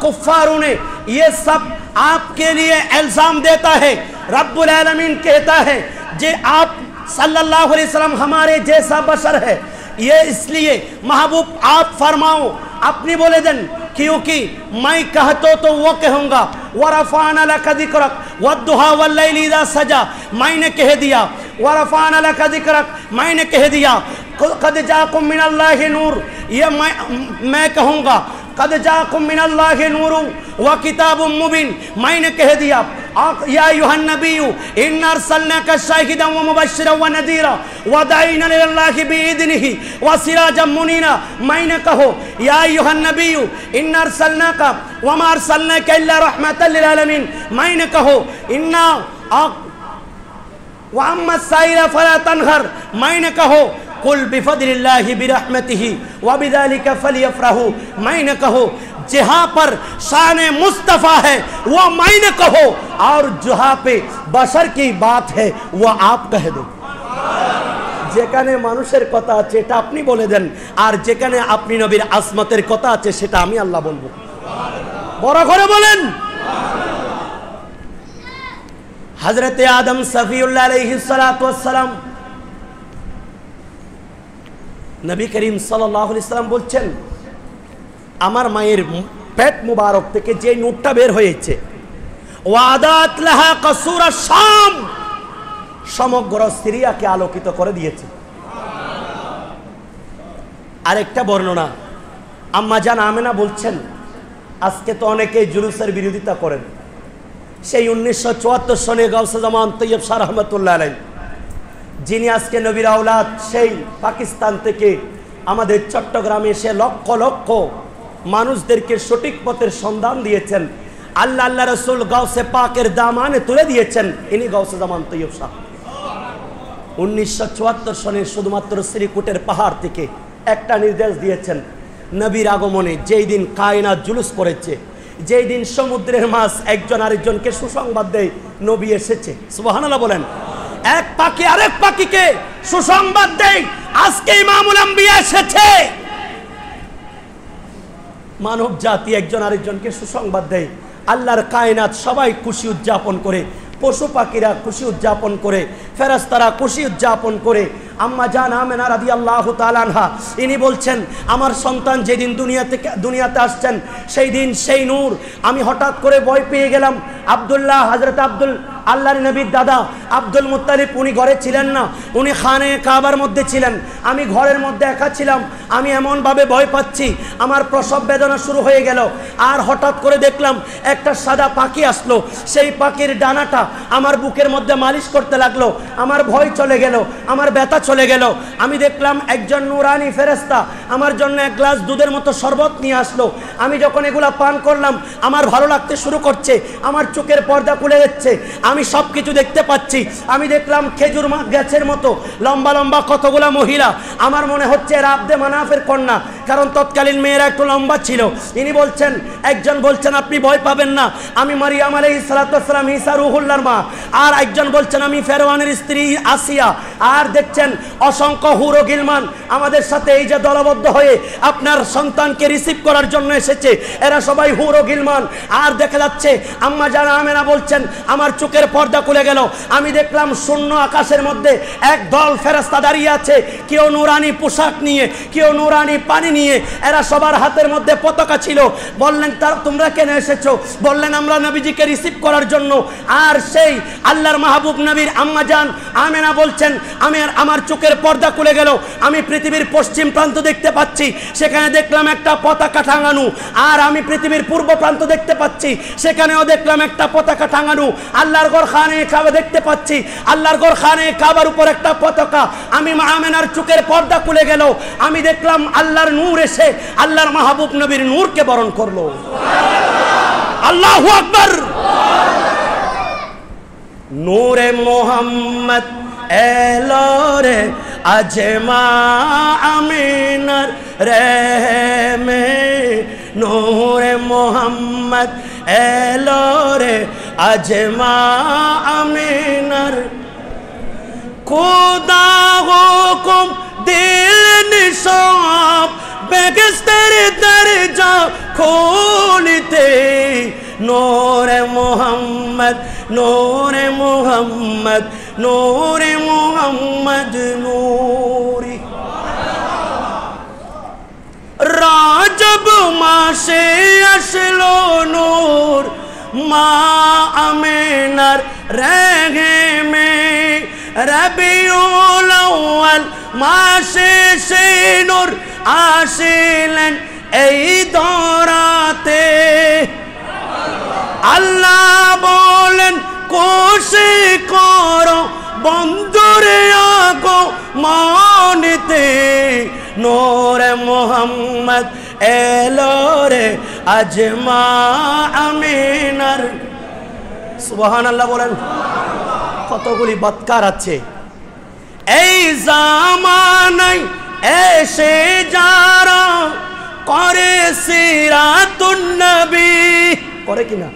कुफ्फारों ने ये सब आपके लिए इल्ज़ाम देता है। रब्बुल आलमीन कहता है जे आप सल्लल्लाहु अलैहि वसल्लम हमारे जैसा बशर है, ये इसलिए महबूब आप फरमाओ, अपनी बोले दें, क्योंकि मैं कहता तो वो कहूँगा वरफ़ाना लका ज़िक्रक वद्दुहा वल्लैलि इज़ा सजा, मैंने कह दिया। वरफ़ाना लका ज़िक्रक, मैंने कह दिया। क़द जाकुम मिनल्लाहि नूर, ये मैं कहूँगा। क़द जाकुम मिनल्लाहि नूर व किताबुम मुबीन, मैंने कह दिया। या अय्युहन नबिय्यु इन्ना अर्सलनाका शाहिदन व मुबश्शिरन व नज़ीरा व दाइयन इलल्लाहि बिइज़निहि व सिराजम मुनीरा, मैंने कहो। या अय्युहन नबिय्यु इन्ना अर्सलनाका व मा अर्सलनाका इल्ला रहमतल लिल आलमीन, मैंने कहो। इन्ना व अम्मा साइरा फला तनहर, मैंने कहो। कुल बिफद्लिल्लाहि बिरहमतिहि व बिज़ालिका फलियफ्रहू, मैंने कहो। जहाँ पर शान मुस्तफ़ा है वो मैंने कहो, और जहाँ पे बशर की बात है वो आप कह दो। যেখানে মানুষের কথা আছে এটা আপনি বলে দেন, আর যেখানে আপনি নবীর আজমতের কথা আছে সেটা আমি আল্লাহ বলবো। বড় করে বলেন। হযরতে আদম সফিউল্লাহ আলাইহিস সালাতু ওয়াস সালাম, নবী করিম সাল্লাল্লাহু আলাইহি সাল্লাম বলছেন আমার মায়ের পেট মুবারক থেকে যে নূরটা বের হয়েছে, ওয়াদাত লাহা কাসুরা শাম, সমগ্র সিরিয়াকে আলোকিত করে দিয়েছে। আরেকটা বর্ণনা, আম্মা জান আমেনা বলছেন আজকে তো অনেকেই জুলুসের বিরোধিতা করেন, সেই 1974 সনে গাউসে জামান তৈয়ব শাহ রহমতুল্লাহ আলাইহি, যিনি আজকে নবীর আওলাদ, সেই পাকিস্তান থেকে আমাদের চট্টগ্রামে এসে লক্ষ লক্ষ মানুষদেরকে সঠিক পথের সন্ধান দিয়েছেন, আল্লাহ আল্লাহ রসুল গাউসে পাকের দামানে তুলে দিয়েছেন, ইনি গাউসে জামান তৈয়ব শাহ। 1974 সনে শুধুমাত্র শ্রীকুটের পাহাড় থেকে একটা নির্দেশ দিয়েছেন নবীর আগমনে। যেই দিন কায়নাত জুলুস করেছে, যেই দিন সমুদ্রের মাছ একজন আরেকজনকে সুসংবাদ দেয় নবী এসেছে। সুবহানাল্লাহ বলেন। এক পাখি আরেক পাখিকে সুসংবাদ দেয় আজকে ইমামুল আম্বিয়া এসেছে। মানব জাতি একজন আরেকজনকে সুসংবাদ দেয়। আল্লাহর কায়নাত সবাই খুশি উদযাপন করে, পশু পাখিরা খুশি উদযাপন করে, ফেরেশতারা খুশি উদযাপন করে। আম্মা জান আমেনা রাদিয়াল্লাহু তাআলা আনহা ইনি বলছেন, আমার সন্তান যেদিন দুনিয়াতে আসছেন সেই দিন সেই নূর, আমি হঠাৎ করে ভয় পেয়ে গেলাম। আব্দুল্লাহ, হযরত আব্দুল আল্লাহর নবীর দাদা আব্দুল মুত্তালিব, উনি ঘরে ছিলেন না, উনি খানে কাবার মধ্যে ছিলেন। আমি ঘরের মধ্যে একা ছিলাম। আমি এমনভাবে ভয় পাচ্ছি, আমার প্রসব বেদনা শুরু হয়ে গেল। আর হঠাৎ করে দেখলাম একটা সাদা পাখি আসলো, সেই পাখির ডানাটা আমার বুকের মধ্যে মালিশ করতে লাগলো। আমার ভয় চলে গেল, আমার ব্যথা চলে গেল। আমি দেখলাম একজন নুরানি ফেরেশতা আমার জন্য এক গ্লাস দুধের মতো শরবত নিয়ে আসলো। আমি যখন এগুলা পান করলাম আমার ভালো লাগতে শুরু করছে, আমার চোখের পর্দা খুলে যাচ্ছে, আমি সব কিছু দেখতে পাচ্ছি। আমি দেখলাম খেজুর গাছের মতো লম্বা লম্বা কতগুলা মহিলা, আমার মনে হচ্ছে এরা আব্দে মানাফের কন্যা, কারণ তৎকালীন মেয়েরা একটু লম্বা ছিল। ইনি বলছেন, একজন বলছেন আপনি ভয় পাবেন না, আমি মারিয়াম আলাইহিস সালাতু ওয়াস সালাম ঈসা রুহুল্লাহর মা। আর একজন বলছেন আমি ফেরআউনের স্ত্রী আসিয়া। আর দেখছেন অসংখ্য হুর ও গিলমান আমাদের সাথে এই যে দলবদ্ধ হয়ে আপনার সন্তানকে রিসিভ করার জন্য এসেছে, এরা সবাই হুর ও গিলমান। আর দেখা যাচ্ছে আম্মা জান আমেনা বলছেন আমার চোখের পর্দা খুলে গেল। আমি দেখলাম শূন্য আকাশের মধ্যে এক দল ফেরেশতা দাঁড়িয়ে আছে, কেউ নুরানি পোশাক নিয়ে, কেউ নুরানি পানি নিয়ে। এরা সবার হাতের মধ্যে পতাকা ছিল। বললেন তোমরা কেন এসেছো? বললেন আমরা নবীজিকে রিসিভ করার জন্য। আর সেই আল্লাহর মাহবুব নবীর আম্মা জান আমেনা বলছেন আমার চোখের পর্দা খুলে গেল। আমি পৃথিবীর পশ্চিম প্রান্ত দেখতে পাচ্ছি, সেখানে দেখলাম একটা পতাকা টাঙানো। আর আমি পৃথিবীর পূর্ব প্রান্ত দেখতে পাচ্ছি, সেখানেও দেখলাম একটা পতাকা টাঙানো। আল্লাহর ঘর খানে কাবা দেখতে পাচ্ছি, আল্লাহর ঘর খানে কাবার উপর একটা পতাকা। আমি মা আমেনার চোখের পর্দা খুলে গেল। আমি দেখলাম আল্লাহর নূর এসে আল্লাহর মাহবুব নবীর নূরকে বরণ করলো। আল্লাহু আকবার। নূরে মোহাম্মদ এলো রে আজ মা আমিনার রেহমে, নূরে মোহাম্মদ এলো রে আজ মা আমিনার। খুদা হুকুম দিল নিশাব বেগস্তের দরজা খোলতে, নূরে মোহাম্মদ নূরে মোহাম্মদ নূরে মোহাম্মদ নূরি। রাজব মাসে আসলো নূর মা আমিনার রেহেমে, রবিউল আউয়াল মাসে সে নূর আসিলেন এই ধরাতে। আল্লাহ বলেন কোশি করো বন্ধুরে আগো মানতে, নূরে মোহাম্মদ এলো রে আজ মা আমিনার। সুবহানাল্লাহ বলেন। কতগুলি বৎকার আছে এই জামানায় এসে যারা করে সিরাতুন নবী, করে কিনা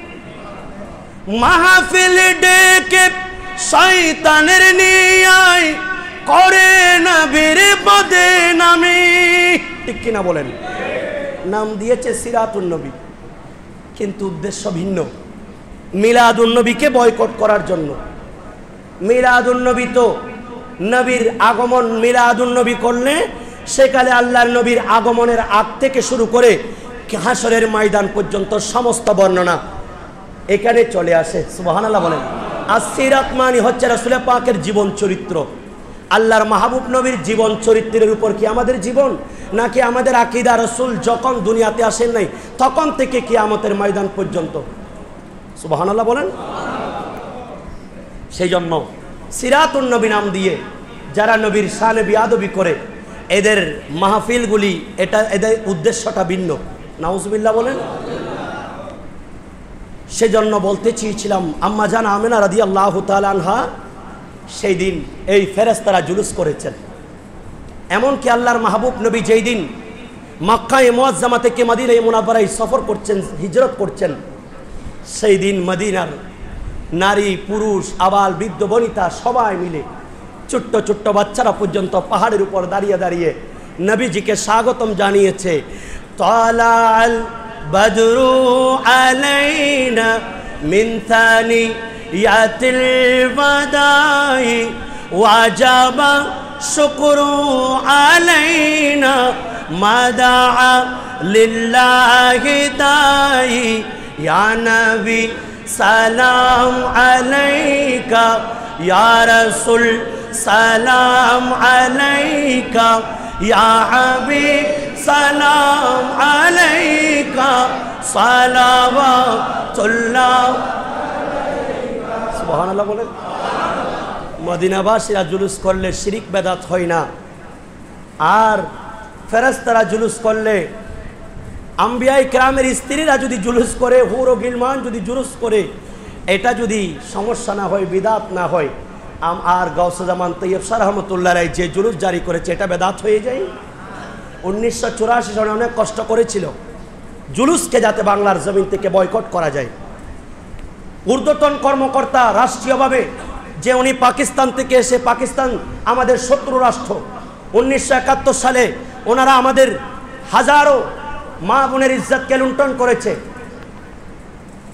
মাহফিল ডেকে শয়তানের নিয়াই করে নবীর বদনামি, ঠিক কিনা বলেন? নাম দিয়েছে সিরাতুন নবী, কিন্তু উদ্দেশ্য ভিন্ন। মিলাদুন নবীকে বয়কট করার জন্য। মিলাদুন নবী তো নবীর আগমন, মিলাদুন নবী করলে সেকালে আল্লাহর নবীর আগমনের আগ থেকে শুরু করে হাসরের ময়দান পর্যন্ত সমস্ত বর্ণনা এখানে চলে আসে। সুবহানাল্লাহ বলেন। আর সিরাত মানে হচ্ছে রাসূল পাকের জীবন চরিত্র। আল্লাহর মাহবুব নবীর জীবন চরিত্রের উপর কি আমাদের জীবন, নাকি আমাদের আকীদা? রাসূল যখন দুনিয়াতে আসেন নাই তখন থেকে কিয়ামতের ময়দান পর্যন্ত। সুবহানাল্লাহ বলেন। সেই জন্য সিরাতুন নবী নাম দিয়ে যারা নবীর শানে বিয়াদবি করে এদের মাহফিলগুলি, এটা এদের উদ্দেশ্যটা ভিন্ন। নাউজুবিল্লাহ বলেন। সেজন্য বলতে চেয়েছিলাম আম্মা জান আমেনা রাদিয়াল্লাহু তাআলা আনহা সেই দিন এই ফেরেশতারা জুলুস করেছেন। এমনকি আল্লাহর মাহবুব নবী যেই দিন মক্কায়ে মুআজ্জামা থেকে মদিনায়ে মুনাওয়ারায় সফর করছেন, হিজরত করছেন, সেই দিন মদিনার নারী পুরুষ আবাল বৃদ্ধ বনিতা সবাই মিলে ছোট্ট ছোট্ট বাচ্চারা পর্যন্ত পাহাড়ের উপর দাঁড়িয়ে দাঁড়িয়ে নবীজিকে স্বাগতম জানিয়েছে। তালাল বদরু আলাইনা মিন থানিয়াতিল ওয়াদাই ওয়াজাবা শুকরু আলাইনা মাদা লিল্লাহি দাই ইয়া নবী সালাম আলাইকা ইয়া রাসূল সালাম আলাইকা ইয়া হাবিব সালাম আলাইকা সালাওয়াতুল্লাহ সুবহানাল্লাহ বলেন। মদিনাবাসীরা জুলুস করলে শিরিক বেদাত হয় না, আর ফেরেশতারা জুলুস করলে, আম্বিয়ায়ে কেরামের স্ত্রীরা যদি জুলুস করে, হুর ও গিলমান যদি জুলুস করে, এটা যদি সমস্যা না হয়, বিদাত না হয়, আর গাউসে জামান তৈয়ব শাহ রহমতুল্লাহ আলাইহি যে জুলুস জারি করেছে এটা বেদাত হয়ে যায়। 1984 সনে অনেক কষ্ট করেছিল জুলুসকে যাতে বাংলার জমিন থেকে বয়কট করা যায়। ঊর্ধ্বতন কর্মকর্তা রাষ্ট্রীয়ভাবে যে উনি পাকিস্তান থেকে এসে, পাকিস্তান আমাদের শত্রু রাষ্ট্র, 1971 সালে ওনারা আমাদের হাজারো মা বোনের ইজ্জতকে লুণ্ঠন করেছে,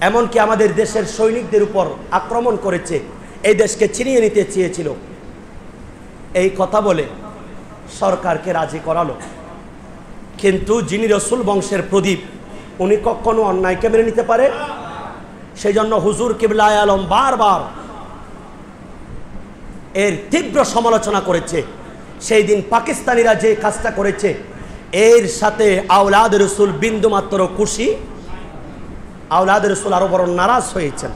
এমনকি আমাদের দেশের সৈনিকদের উপর আক্রমণ করেছে, এই দেশকে ছিনিয়ে নিতে চেয়েছিল। এই কথা বলে সরকারকে রাজি করালো, কিন্তু যিনি রসুল বংশের প্রদীপ উনি কখনো অন্যায়কে মেনে নিতে পারে? সেই জন্য হুজুর কিবলা আলম বারবার এর তীব্র সমালোচনা করেছে। সেই দিন পাকিস্তানিরা যে কাজটা করেছে এর সাথে আওলাদ রসুল বিন্দুমাত্র খুশি, আওলাদ রসুল আরো বড় নারাজ হয়েছেন।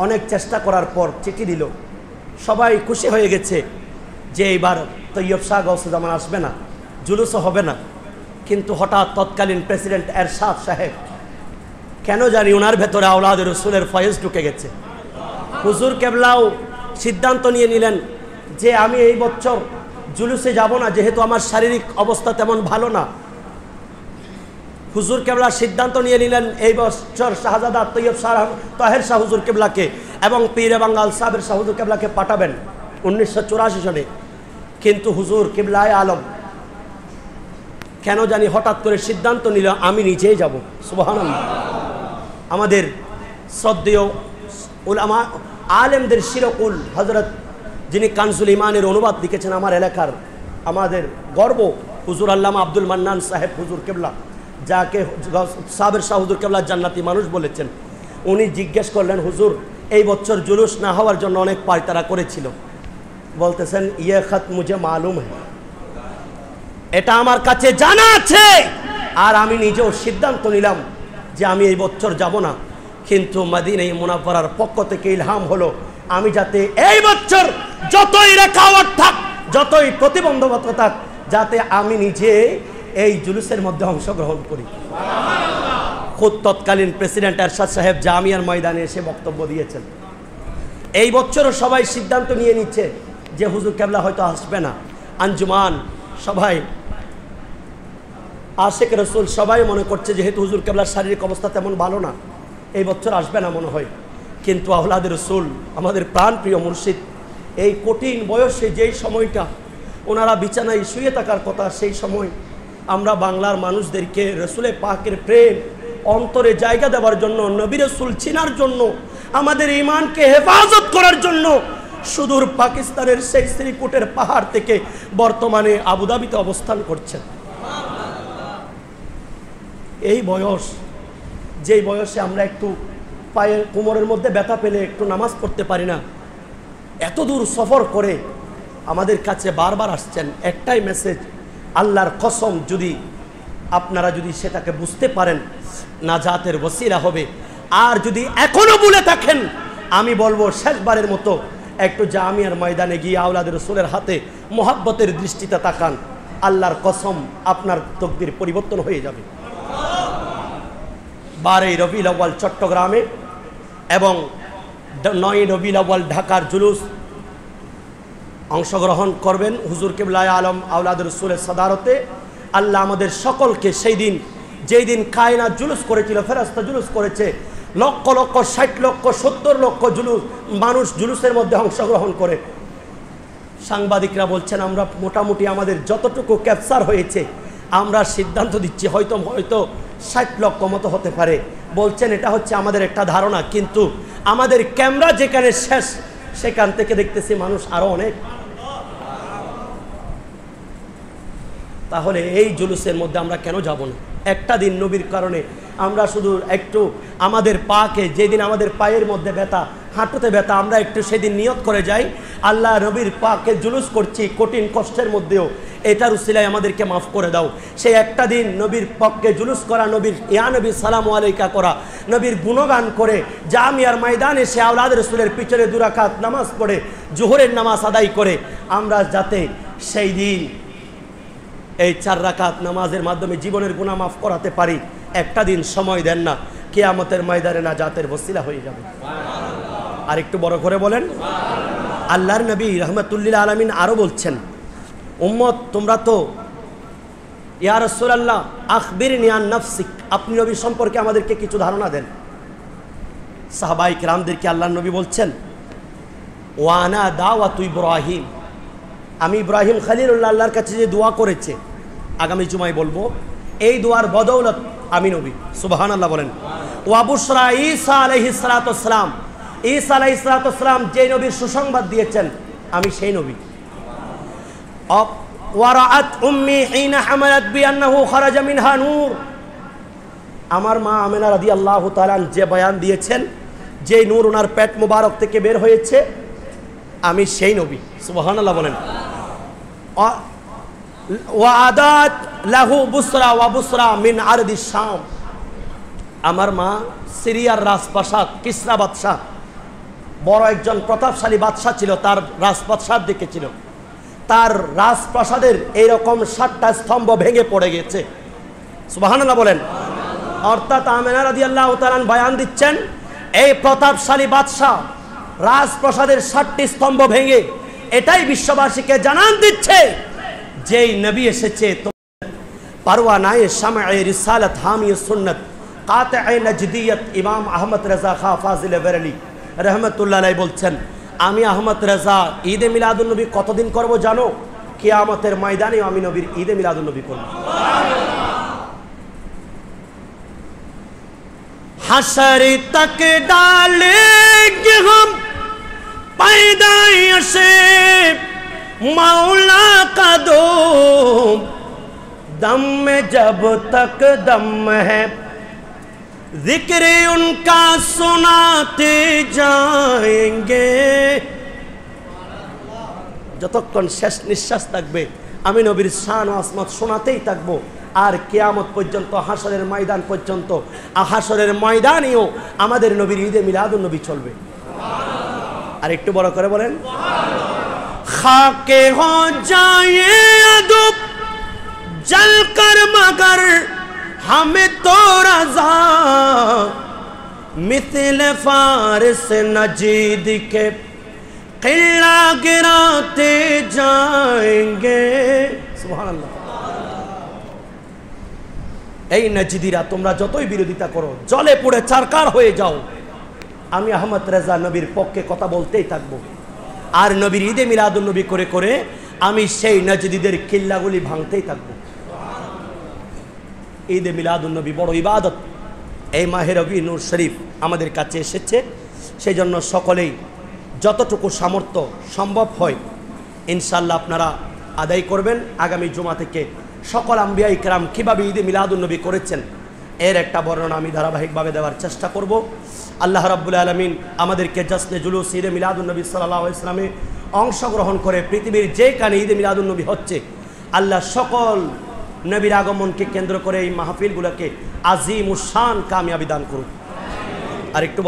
অনেক চেষ্টা করার পর চিঠি দিল, সবাই খুশি হয়ে গেছে যে এইবার তৈয়ব শাহ গাউসে জামান আসবে না, জুলুসও হবে না। কিন্তু হঠাৎ তৎকালীন প্রেসিডেন্ট এরশাদ সাহেব, কেন জানি ওনার ভেতরে আওলাদ রসুলের ফয়েজ ঢুকে গেছে। হুজুর কেবলাও সিদ্ধান্ত নিয়ে নিলেন যে আমি এই বছর জুলুসে যাব না, যেহেতু আমার শারীরিক অবস্থা তেমন ভালো না। হুজুর কেবলা সিদ্ধান্ত নিয়ে নিলেন এই বছর শাহজাদা তৈয়ব শাহ তাহের শাহ হুজুর কেবলাকে এবং পীরে বাঙ্গাল সাবের শাহ হুজুর কেবলাকে পাঠাবেন 1984 সনে। কিন্তু হুজুর কিবলায়ে আলম কেন জানি হঠাৎ করে সিদ্ধান্ত নিল আমি নিজেই যাব। সুবহানাল্লাহ। আমাদের শ্রদ্ধেয় উলামা আলেমদের শিরকুল হযরত যিনি কানজুল ইমানের অনুবাদ লিখেছেন আমার এলাকার, আমাদের গর্ব, হুজুর আল্লামা আব্দুল মান্নান সাহেব হুজুর কেবলা, যাকে সাবের শাহ হুজুর কেবলা জান্নাতি মানুষ বলেছেন, উনি জিজ্ঞেস করলেন হুজুর এই বছর জুলুস না হওয়ার জন্য অনেক পায়তারা করেছিল, বলতেছেন ইয়ে খত মুঝে মালুম হ্যায়, এটা আমার কাছে জানা আছে, আর আমি নিজেও সিদ্ধান্ত নিলাম যে আমি এই বছর যাব না। কিন্তু মদিনায়ে মুনাওয়ারার পক্ষ থেকে ইলহাম হলো আমি যাতে এই বছর যতই রেখাওয়াট থাক, যতই প্রতিবন্ধকতা থাক, যাতে আমি নিজে এই জুলুসের মধ্যে অংশগ্রহণ করি। খুদ তৎকালীন প্রেসিডেন্ট এরশাদ সাহেব জামিয়ার ময়দানে এসে বক্তব্য দিয়েছেন। এই বছরও সবাই সিদ্ধান্ত নিয়ে নিচ্ছে যে হুজুর কেবলা হয়তো আসবে না। আঞ্জুমান সবাই, আশেক রসুল সবাই মনে করছে যেহেতু হুজুর কেবলার শারীরিক অবস্থা তেমন ভালো না, এই বছর আসবে না মনে হয়। কিন্তু আওলাদ রসুল আমাদের প্রাণপ্রিয় মুর্শিদ এই কঠিন বয়সে যেই সময়টা ওনারা বিছানায় শুয়ে থাকার কথা, সেই সময় আমরা বাংলার মানুষদেরকে রসুলের পাকের প্রেম অন্তরে জায়গা দেওয়ার জন্য, নবী রসুল চিনার জন্য, আমাদের ঈমানকে হেফাজত করার জন্য সুদূর পাকিস্তানের সেই শ্রীকুটের পাহাড় থেকে বর্তমানে আবুধাবিতে অবস্থান করছেন। এই বয়স, যেই বয়সে আমরা একটু পায়ে কোমরের মধ্যে ব্যথা পেলে একটু নামাজ পড়তে পারি না, এত দূর সফর করে আমাদের কাছে বারবার আসছেন। একটাই মেসেজ, আল্লাহর কসম যদি আপনারা যদি সেটাকে বুঝতে পারেন নাজাতের ওসিলা হবে। আর যদি এখনো ভুলে থাকেন, আমি বলবো শেষবারের মতো একটু জামিয়ার ময়দানে গিয়ে আওলাদ রসুলের হাতে মোহাব্বতের দৃষ্টিতে তাকান, আল্লাহর কসম আপনার তকদির পরিবর্তন হয়ে যাবে। 12 রবিউল আউয়াল চট্টগ্রামে এবং 9 রবিউল আউয়াল ঢাকার জুলুস, অংশগ্রহণ করবেন হুজুর কিবলায়ে আলম আওলাদ রসুলের সাদারতে। আল্লাহ আমাদের সকলকে সেই দিন, যেই দিন কায়নাত জুলুস করেছিল, ফেরেশতা জুলুস করেছে, লক্ষ লক্ষ 60 লক্ষ 70 লক্ষ মানুষ জুলুসের মধ্যে অংশগ্রহণ করে। সাংবাদিকরা বলছেন আমরা মোটামুটি আমাদের যতটুকু ক্যাপচার হয়েছে আমরা সিদ্ধান্ত দিচ্ছি হয়তো 60 লক্ষ মতো হতে পারে। বলছেন এটা হচ্ছে আমাদের একটা ধারণা, কিন্তু আমাদের ক্যামেরা যেখানে শেষ সেখান থেকে দেখতেছি মানুষ আরো অনেক। তাহলে এই জুলুসের মধ্যে আমরা কেন যাব না? একটা দিন নবীর কারণে আমরা শুধু একটু আমাদের পাকে, যেদিন আমাদের পায়ের মধ্যে ব্যথা, হাঁটুতে ব্যথা, আমরা একটু সেদিন নিয়ত করে যাই আল্লাহ নবীর পাকে জুলুস করছি কঠিন কষ্টের মধ্যেও, এটার উসিলায় আমাদেরকে মাফ করে দাও। সেই একটা দিন নবীর পক্ষে জুলুস করা, নবীর ইয়া নবী সালামু আলাইকা করা, নবীর গুণগান করে জামিয়ার ময়দানে সে আওলাদ রসুলের পিছনে 2 রাকাত নামাজ পড়ে জোহরের নামাজ আদায় করে আমরা যাতে সেই দিন এই 4 রাকাত নামাজের মাধ্যমে জীবনের গুনাহ মাফ করাতে পারি। একটা দিন সময় দেন না, কিয়ামতের ময়দানে নাজাতের ওসিলা হয়ে যাবে। আর একটু বড় করে বলেন। আল্লাহর নবী রাহমাতুল্লিল আলামিন আরো বলছেন, উম্মত তোমরা তো ইয়া রাসূলুল্লাহ আখবিরনি আন নাফসিক, আপনি নবী সম্পর্কে আমাদেরকে কিছু ধারণা দেন। সাহাবায়ে কিরামদেরকে আল্লাহর নবী বলছেন, ওয়ানা দাওয়াতু ইব্রাহিম, আমি ইব্রাহিম খলিলুল্লাহ আল্লাহর কাছে যে দোয়া করেছে, আগামী জুমায় বলবো, এই দোয়ার বদৌলত আমি নবী। সুবহানাল্লাহ বলেন। ওয়া বুশরা ঈসা আলাইহিস সালাতু ওয়াস সালাম, ঈসা আলাইহিস সালাতু ওয়াস সালাম যে নবীর সুসংবাদ দিয়েছেন আমি সেই নবী। ওয়ারাআত উম্মি হিনা হামালাত বিআন্নাহু খারাজা মিনহা নূর, আমার মা আমেনা রাদিয়াল্লাহু তাআলা যে বয়ান দিয়েছেন যে নূর ওনার পেট মোবারক থেকে বের হয়েছে আমি সেই নবী। সুবহানাল্লাহ বলেন। ওয়াদাত লাহু বুসরা ওয়া বুসরা মিন আরদিশ শাম, আমার মা সিরিয়ার রাজপ্রাসাদ, কিসরা বাদশাহ বড় একজন প্রতাপশালী বাদশাহ ছিল, তার রাজপ্রাসাদ দেখেছিল, তার রাজপ্রাসাদের এইরকম 7টা স্তম্ভ ভেঙে পড়ে গেছে। সুবহানাল্লাহ বলেন। অর্থাৎ আমেনা রাদিয়াল্লাহু তাআলা বয়ান দিচ্ছেন এই প্রতাপশালী বাদশাহ রাজপ্রাসাদের 7টি স্তম্ভ ভেঙে এটাই বিশ্ববাসীকে জানান দিচ্ছে যেই নবী এসেছে পারওয়ানায়ে শামঈ রিসালাত হামিয়ে সুন্নাত কাতিঈ নজদিয়ত ইমাম আহমদ রেজা খা ফাজিল বেরেলি রহমতুল্লাহ আলাইহি বলছেন, আমি আহমদ রেজা ঈদে মিলাদুন নবী কতদিন করব জানো? কিয়ামতের ময়দানে আমি নবীর ঈদে মিলাদুন নবী করব। হাশর তক ডালেंगे हम पैदाइशे मौला का दो दम में जब तक दम है जिक्र उनका सुनाते जाएंगे, যতক্ষণ শেষ নিঃশ্বাস থাকবে আমি নবীর শান ও আজমত শোনাতেই থাকবো। আর কিয়ামত পর্যন্ত, হাসরের ময়দান পর্যন্ত, হাসরের ময়দানেও আমাদের নবীর ঈদে মিলাদুন নবী চলবে। আর একটু বড় করে বলেন। খাকে হো জায়ে আদব জলকর মগর हमें तो रज़ा मिसल फारिस नजीद के किला गिराते जाएंगे। सुबहानाल्लाह। এই নজদিরা তোমরা যতই বিরোধিতা করো, জলে পুড়ে চারকার হয়ে যাও, আমি আহমদ রেজা নবীর পক্ষে কথা বলতেই থাকবো। আর নবীর ঈদে মিলাদুন নবী করে করে আমি সেই নজদিদের কিল্লাগুলি ভাঙতেই থাকবো। ঈদে মিলাদুন নবী বড় ইবাদত। এই মাহে রবি নূর শরীফ আমাদের কাছে এসেছে, সেই জন্য সকলেই যতটুকু সামর্থ্য সম্ভব হয় ইনশাআল্লাহ আপনারা আদায় করবেন। আগামী জুমা থেকে সকল আম্বিয়া ইকরাম কীভাবে ঈদে মিলাদুন নবী করেছেন এর একটা বর্ণনা আমি ধারাবাহিকভাবে দেওয়ার চেষ্টা করব। আল্লাহ রাব্বুল আলামিন আমাদেরকে জশ্নে জুলুস ঈদে মিলাদুন নবী সাল্লাল্লাহু আলাইহি ওয়াসাল্লামে অংশগ্রহণ করে পৃথিবীর যেখানে ঈদে মিলাদুন নবী হচ্ছে আল্লাহ সকল নবীর আগমনকে কেন্দ্র করে এই মাহফিলগুলোকে আজিম উস শান কামিয়াবি দান করুন। আর একটু